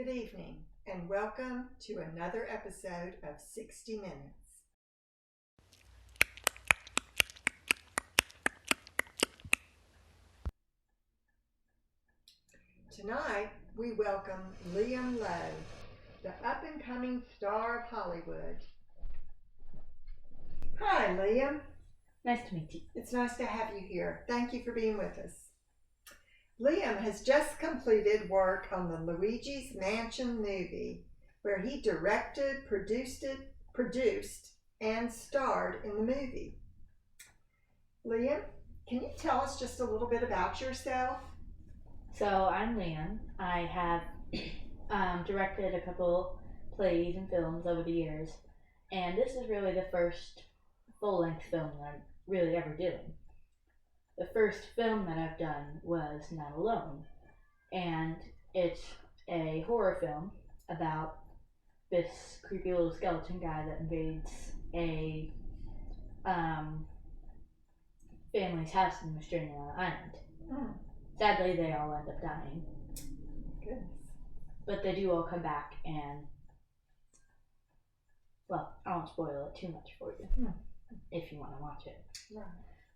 Good evening, and welcome to another episode of 60 Minutes. Tonight, we welcome Liam Lowe, the up-and-coming star of Hollywood. Hi, Liam. Nice to meet you. It's nice to have you here. Thank you for being with us. Liam has just completed work on the Luigi's Mansion movie, where he directed, produced, and starred in the movie. Liam, can you tell us just a little bit about yourself? So I'm Liam. I have directed a couple plays and films over the years, and this is really the first full-length film that I'm really ever doing. The first film that I've done was Not Alone, and it's a horror film about this creepy little skeleton guy that invades a family's house and is stranded on an island. Mm. Sadly, they all end up dying. Goodness. But they do all come back and, well, I won't spoil it too much for you if you want to watch it. Right.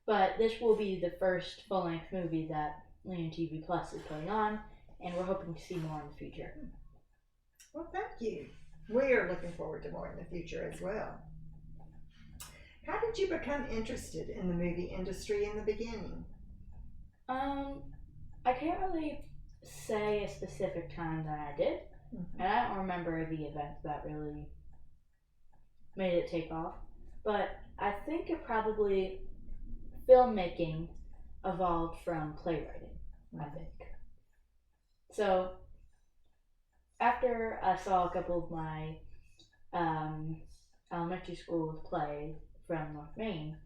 But this will be the first full-length movie that Liam TV Plus is putting on, and we're hoping to see more in the future. Well, thank you. We are looking forward to more in the future as well. How did you become interested in the movie industry in the beginning? I can't really say a specific time that I did, and I don't remember the event that really made it take off, but I think it probably filmmaking evolved from playwriting, I think. So after I saw a couple of my elementary school plays from North Maine,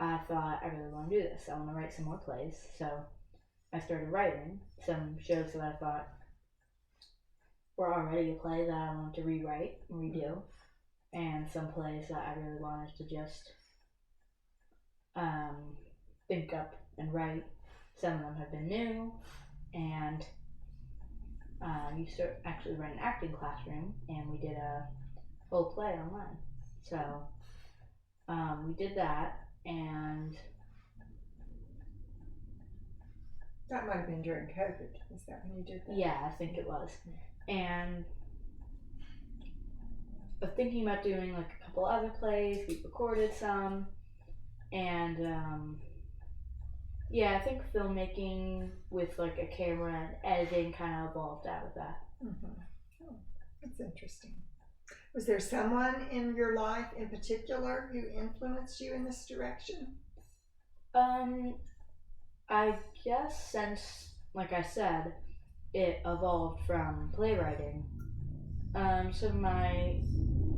I thought I really want to do this. I want to write some more plays. So I started writing some shows that I thought were already a play that I wanted to rewrite and redo, and some plays that I really wanted to just think up and write. Some of them have been new, and used to actually run an acting classroom, and we did a whole play online. So we did that, and That might have been during COVID. Was that when you did that? yeah, I think it was. And I was thinking about doing like a couple other plays. We recorded some, and yeah, I think filmmaking with like a camera and editing kind of evolved out of that. Oh, that's interesting. Was there someone in your life in particular who influenced you in this direction? I guess since, like I said, it evolved from playwriting. Some of my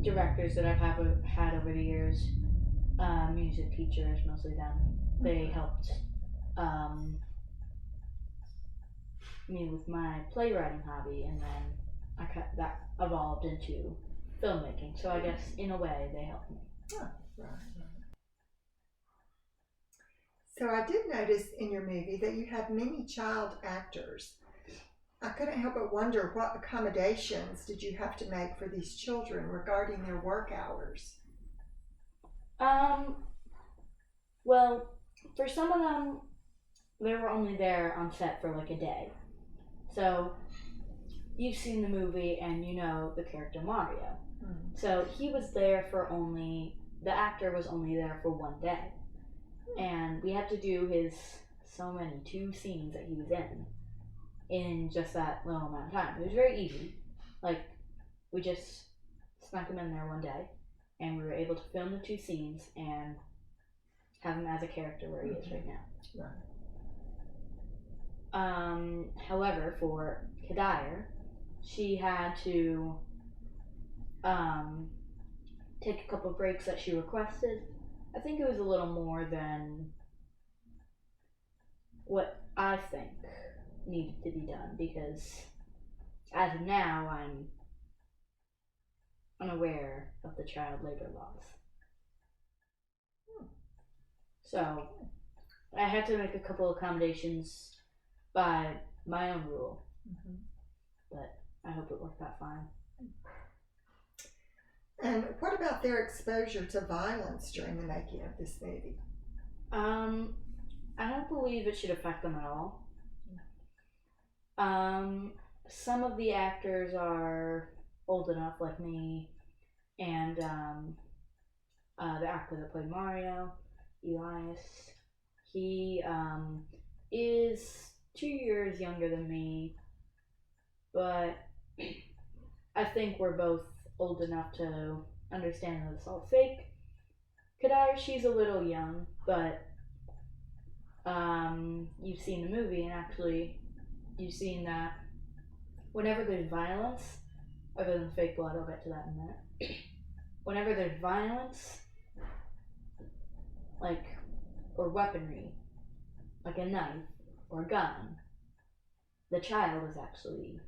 directors that I've had over the years, music teachers, mostly them, they helped me with my playwriting hobby, and then that evolved into filmmaking. So I guess in a way they helped me. Oh, right. So I did notice in your movie that you have many child actors. I couldn't help but wonder, what accommodations did you have to make for these children regarding their work hours? Well, for some of them, they were only there on set for like a day. So you've seen the movie and you know the character Mario. So he was there the actor was only there for one day. And we had to do his two scenes that he was in just that little amount of time. It was very easy. Like, we just snuck him in there one day, and we were able to film the 2 scenes and have him as a character where he is right now. Right. However, for Kadire, she had to take a couple breaks that she requested. I think it was a little more than what I think needed to be done, because as of now I'm unaware of the child labor laws. So I had to make a couple accommodations by my own rule, but I hope it worked out fine. And what about their exposure to violence during the making of this movie? I don't believe it should affect them at all. Some of the actors are old enough, like me, and the actor that played Mario, Elias, he is 2 years younger than me, but I think we're both old enough to understand that it's all fake. Kadai, she's a little young, but you've seen the movie, and actually you've seen that whenever there's violence, other than fake blood, I'll get to that in a minute. Whenever there's violence, like, or weaponry, like a knife or a gun, the child is actually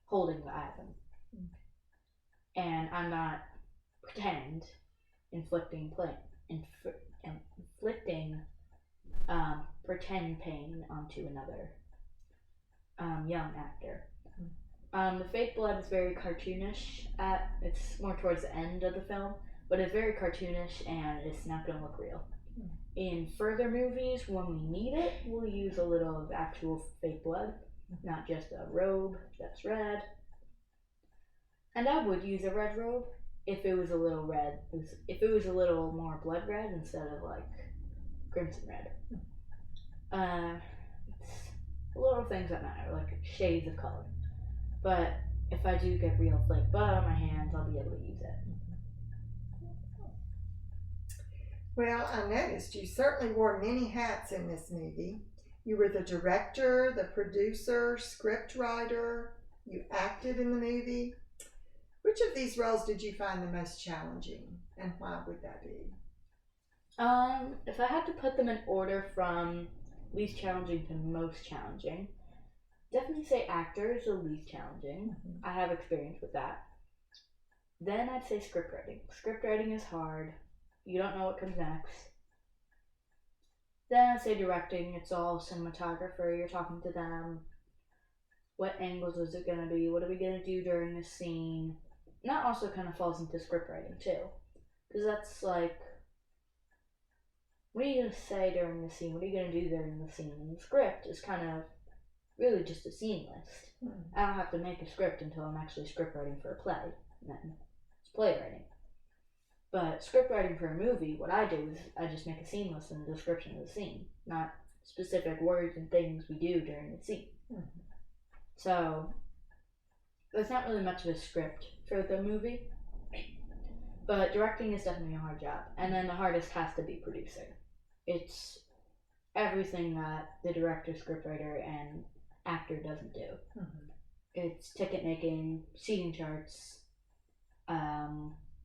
holding the item. And I'm not pretend inflicting pretend pain onto another young actor. The fake blood is very cartoonish. It's more towards the end of the film, but it's very cartoonish and it's not going to look real. In further movies, when we need it, we'll use a little of actual fake blood, not just a robe that's red. And I would use a red robe if it was a little red, if it was a little more blood red instead of like crimson red. It's little things that matter, like shades of color. But if I do get real fake blood on my hands, I'll be able to use it. Well, I noticed you certainly wore many hats in this movie. You were the director, the producer, script writer. You acted in the movie. Which of these roles did you find the most challenging, and why would that be? If I had to put them in order from least challenging to most challenging, definitely say actor is the least challenging. I have experience with that. Then I'd say script writing. Script writing is hard. You don't know what comes next. Then I'd say directing. It's all cinematographer. You're talking to them. What angles is it going to be? What are we going to do during this scene? And that also kind of falls into script writing too. Because that's like, what are you going to say during the scene? What are you going to do during the scene? And the script is kind of really just a scene list. I don't have to make a script until I'm actually script writing for a play. And then it's playwriting. But script writing for a movie, what I do is I just make a scene list and a description of the scene, not specific words and things we do during the scene. So there's not really much of a script for the movie, but directing is definitely a hard job. And then the hardest has to be producing. It's everything that the director, scriptwriter, and actor doesn't do. It's ticket making, seating charts,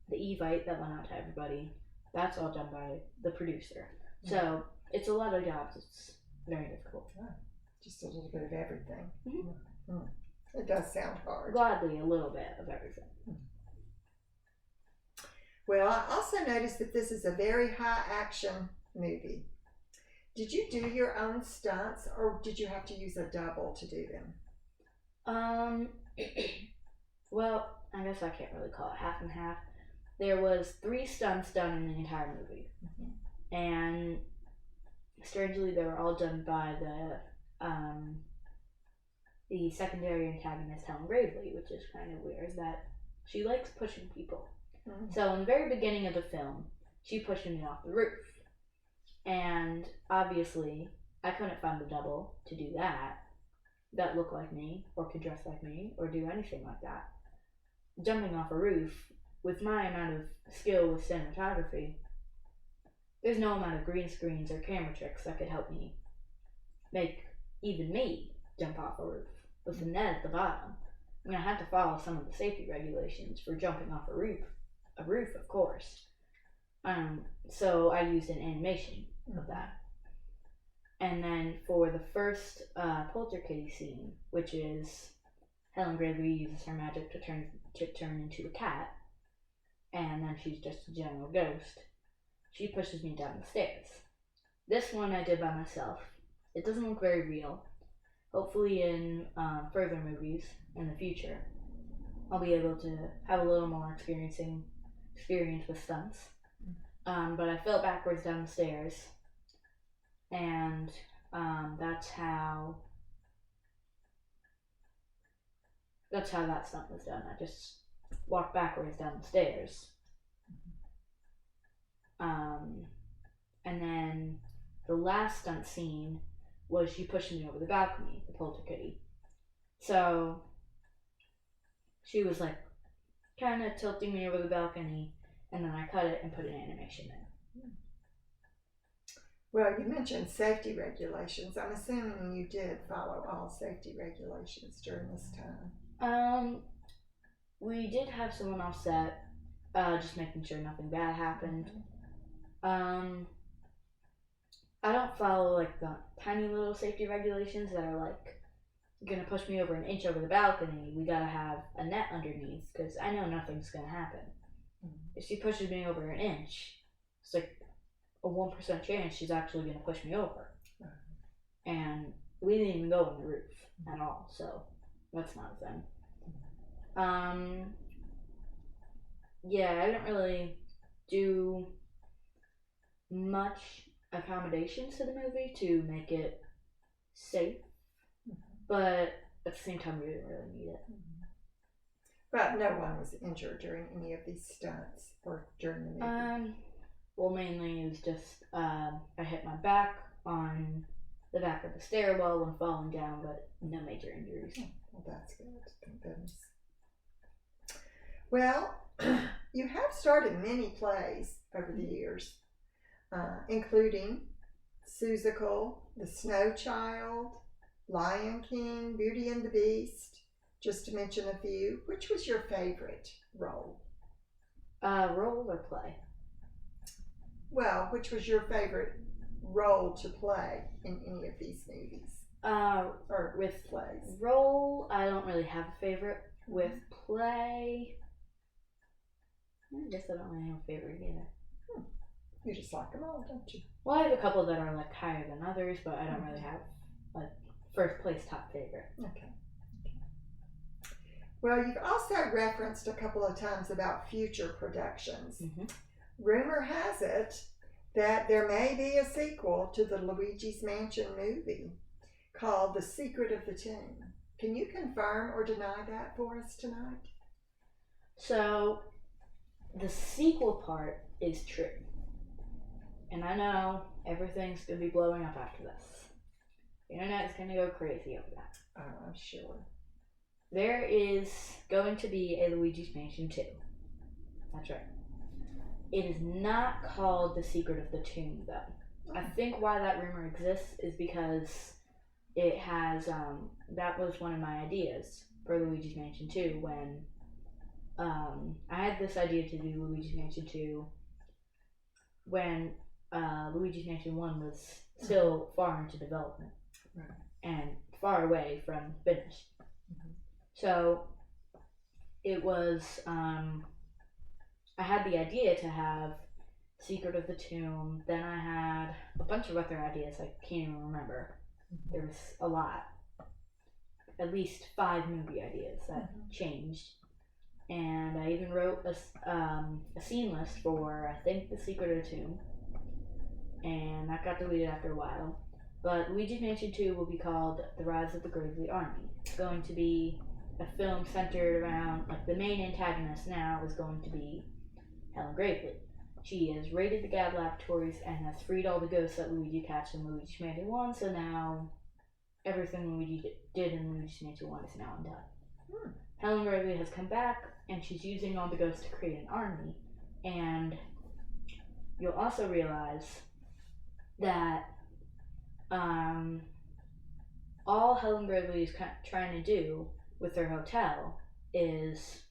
the Evite that went out to everybody. That's all done by the producer. So it's a lot of jobs. It's very difficult. Just a little bit of everything. It does sound hard. Gladly, a little bit of everything. Well, I also noticed that this is a very high action movie. Did you do your own stunts, or did you have to use a double to do them? Well, I guess I can't really call it half and half. There was 3 stunts done in the entire movie, and strangely, they were all done by the secondary antagonist, Helen Gravely, which is kind of weird that she likes pushing people. So in the very beginning of the film, she pushed me off the roof, and obviously, I couldn't find a double to do that looked like me, or could dress like me, or do anything like that. Jumping off a roof, with my amount of skill with cinematography, there's no amount of green screens or camera tricks that could help me make even me jump off a roof with the net at the bottom. I'm gonna have to follow some of the safety regulations for jumping off a roof, of course. So I used an animation of that. And then for the first Polterkitty scene, which is Helen Gravely uses her magic to turn into a cat, and then she's just a general ghost, she pushes me down the stairs. This one I did by myself. It doesn't look very real. hopefully in further movies in the future, I'll be able to have a little more experience with stunts. But I fell backwards down the stairs, and that's how that stunt was done. I just walked backwards down the stairs. And then the last stunt scene was she pushing me over the balcony, the polter kitty. So she was like kind of tilting me over the balcony, and then I cut it and put an animation in. Well, you mentioned safety regulations. I'm assuming you did follow all safety regulations during this time. We did have someone off set, just making sure nothing bad happened. I don't follow like the tiny little safety regulations that are like gonna push me over an inch over the balcony. We gotta have a net underneath because I know nothing's gonna happen. If she pushes me over an inch, it's like a 1% chance she's actually gonna push me over. And we didn't even go on the roof at all, so that's not a thing. Yeah, I didn't really do much accommodations to the movie to make it safe, but at the same time we didn't really need it. But no one was injured during any of these stunts or during the movie? Well, mainly it was just I hit my back on the back of the stairwell when falling down, but no major injuries. Well, that's good. Thank goodness. Well, you have started many plays over the years, including Seussical, The Snow Child, Lion King, Beauty and the Beast, just to mention a few. Which was your favorite role? Role or play? Well, which was your favorite role to play in any of these movies? Or with plays? Role, I don't really have a favorite. With play, I guess I don't really have a favorite either. You just like them all, don't you? Well, I have a couple that are like higher than others, but I don't really have a first place top favorite. Okay. Well, you've also referenced a couple of times about future productions. Rumor has it that there may be a sequel to the Luigi's Mansion movie called The Secret of the Tomb. Can you confirm or deny that for us tonight? So, the sequel part is true. And I know everything's going to be blowing up after this. The internet is going to go crazy over that. I'm sure. There is going to be a Luigi's Mansion 2. That's right. It is not called The Secret of the Tomb, though. I think why that rumor exists is because it has, that was one of my ideas for Luigi's Mansion 2 when I had this idea to do Luigi's Mansion 2 when Luigi's Mansion 1 was still far into development and far away from finished. So it was, I had the idea to have Secret of the Tomb, then I had a bunch of other ideas I can't even remember. There was a lot. At least 5 movie ideas that changed. And I even wrote a scene list for, I think, The Secret of the Tomb. And that got deleted after a while. But Luigi's Mansion 2 will be called The Rise of the Gravely Army. It's going to be a film centered around, like, the main antagonist now is going to be Helen Gravely. She has raided the Gad Laboratories and has freed all the ghosts that Luigi catched in Luigi's Mansion 1, so now everything Luigi did in Luigi's Mansion 1 is now undone. Helen Gravely has come back, and she's using all the ghosts to create an army, and you'll also realize that all Helen Gravely is trying to do with her hotel is,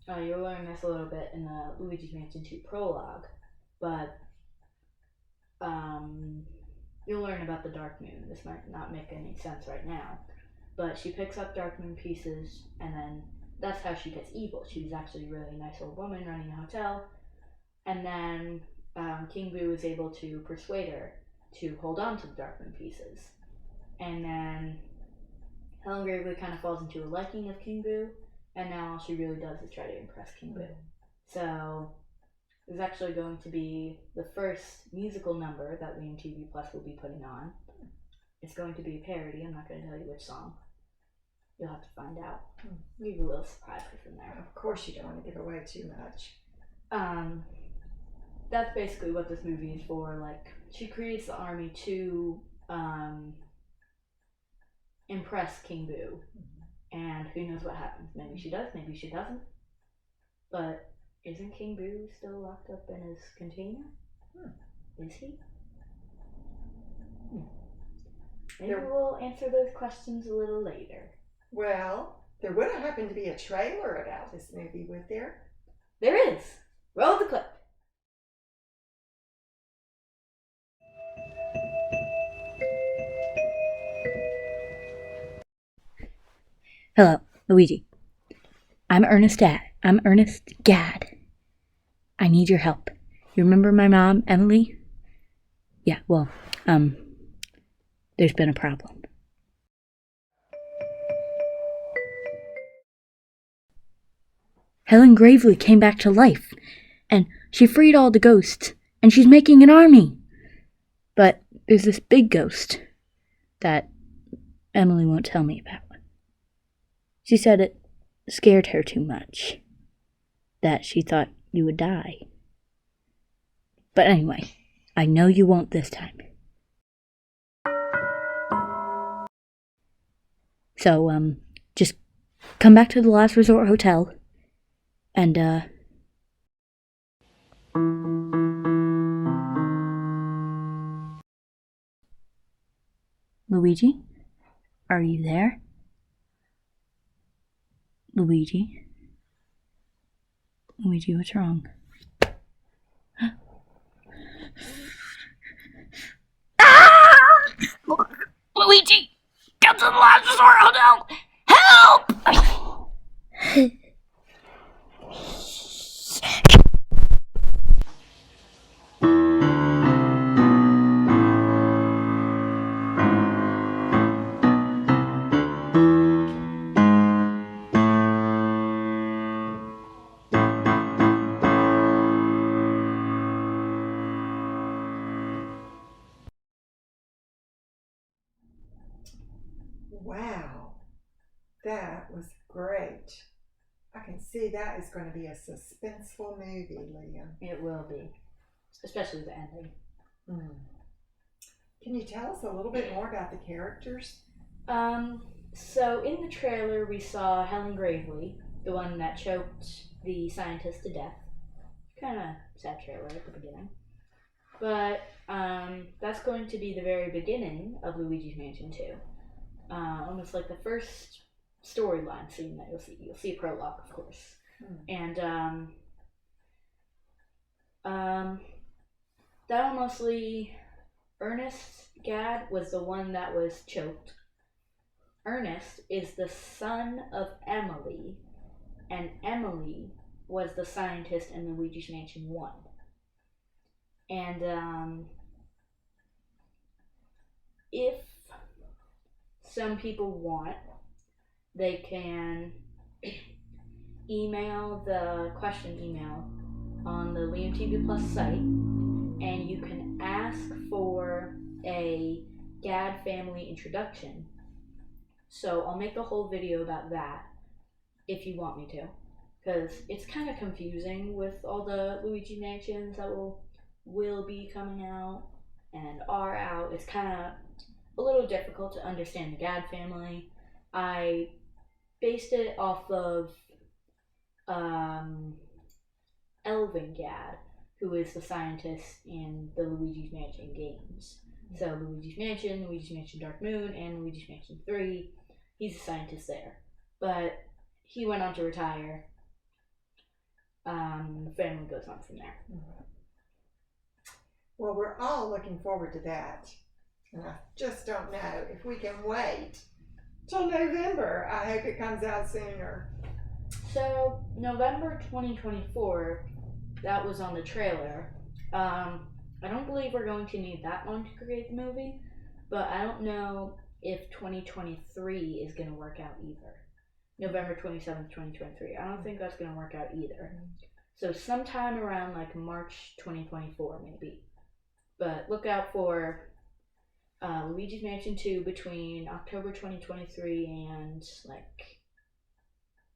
you'll learn this a little bit in the Luigi's Mansion 2 prologue, but you'll learn about the Dark Moon. This might not make any sense right now, but she picks up Dark Moon pieces, and then that's how she gets evil. She was actually a really nice old woman running a hotel, and then King Boo is able to persuade her to hold on to the Dark Moon pieces, and then Helen Gravely kind of falls into a liking of King Boo, and now all she really does is try to impress King Boo. So there's actually going to be the first musical number that Liam TV Plus will be putting on. It's going to be a parody. I'm not going to tell you which song. You'll have to find out. Leave a little surprise in there. Of course, you don't want to give away too much. That's basically what this movie is for. Like, she creates the army to impress King Boo, and who knows what happens. Maybe she does, maybe she doesn't. But isn't King Boo still locked up in his container? Is he? Maybe we'll answer those questions a little later. Well, there would have happened to be a trailer about this movie, would there? There is. Roll the clip. Hello, Luigi. I'm Ernest Gadd. I need your help. You remember my mom, Emily? Yeah, well, there's been a problem. Helen Gravely came back to life, and she freed all the ghosts, and she's making an army. But there's this big ghost that Emily won't tell me about. She said it scared her too much, that she thought you would die. But anyway, I know you won't this time. So, just come back to the Last Resort Hotel, and, Luigi? Are you there? Luigi? Luigi, what's wrong? Luigi! Come to the Last Resort Hotel! Help! Wow, that was great. I can see that is going to be a suspenseful movie, Liam. It will be, especially the ending. Can you tell us a little bit more about the characters? So in the trailer we saw Helen Gravely, the one that choked the scientist to death. Kind of sad trailer at the beginning. But that's going to be the very beginning of Luigi's Mansion 2. Almost like the first storyline scene that you'll see. You'll see a prologue, of course. And that mostly Ernest Gadd was the one that was choked. Ernest is the son of Emily, and Emily was the scientist in Luigi's Mansion 1. And if some people want, they can email the question email on the Liam TV Plus site, and you can ask for a Gadd family introduction. So I'll make a whole video about that if you want me to, because it's kind of confusing with all the Luigi Mansions that will be coming out and are out. It's kind of a little difficult to understand the Gadd family. I based it off of Elvin Gadd, who is the scientist in the Luigi's Mansion games. So Luigi's Mansion Dark Moon, and Luigi's Mansion 3, he's a scientist there. But he went on to retire. The family goes on from there. Well, we're all looking forward to that. And I just don't know if we can wait till November. I hope it comes out sooner. So, November 2024, that was on the trailer. I don't believe we're going to need that long to create the movie, but I don't know if 2023 is going to work out either. November 27th, 2023. I don't think that's going to work out either. So sometime around like March 2024 maybe. But look out for Luigi's Mansion 2 between October 2023 and like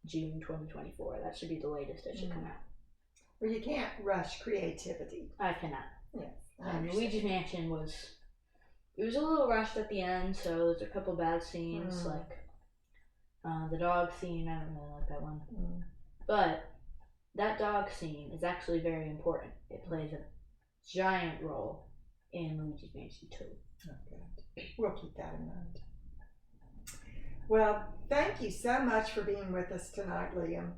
June 2024. That should be the latest it should come out. Well, you can't rush creativity. I cannot. Yes. And Luigi's Mansion was a little rushed at the end, so there's a couple bad scenes, like the dog scene. I don't really like that one. But that dog scene is actually very important. It plays a giant role in Luigi's Mansion 2. Okay. We'll keep that in mind. Well, thank you so much for being with us tonight, Liam.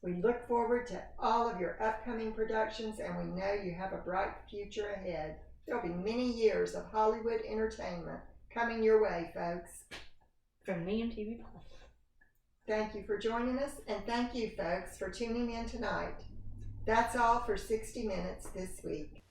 We look forward to all of your upcoming productions, and we know you have a bright future ahead. There'll be many years of Hollywood entertainment coming your way, folks. From Liam TV Plus. Thank you for joining us, and thank you, folks, for tuning in tonight. That's all for 60 Minutes this week.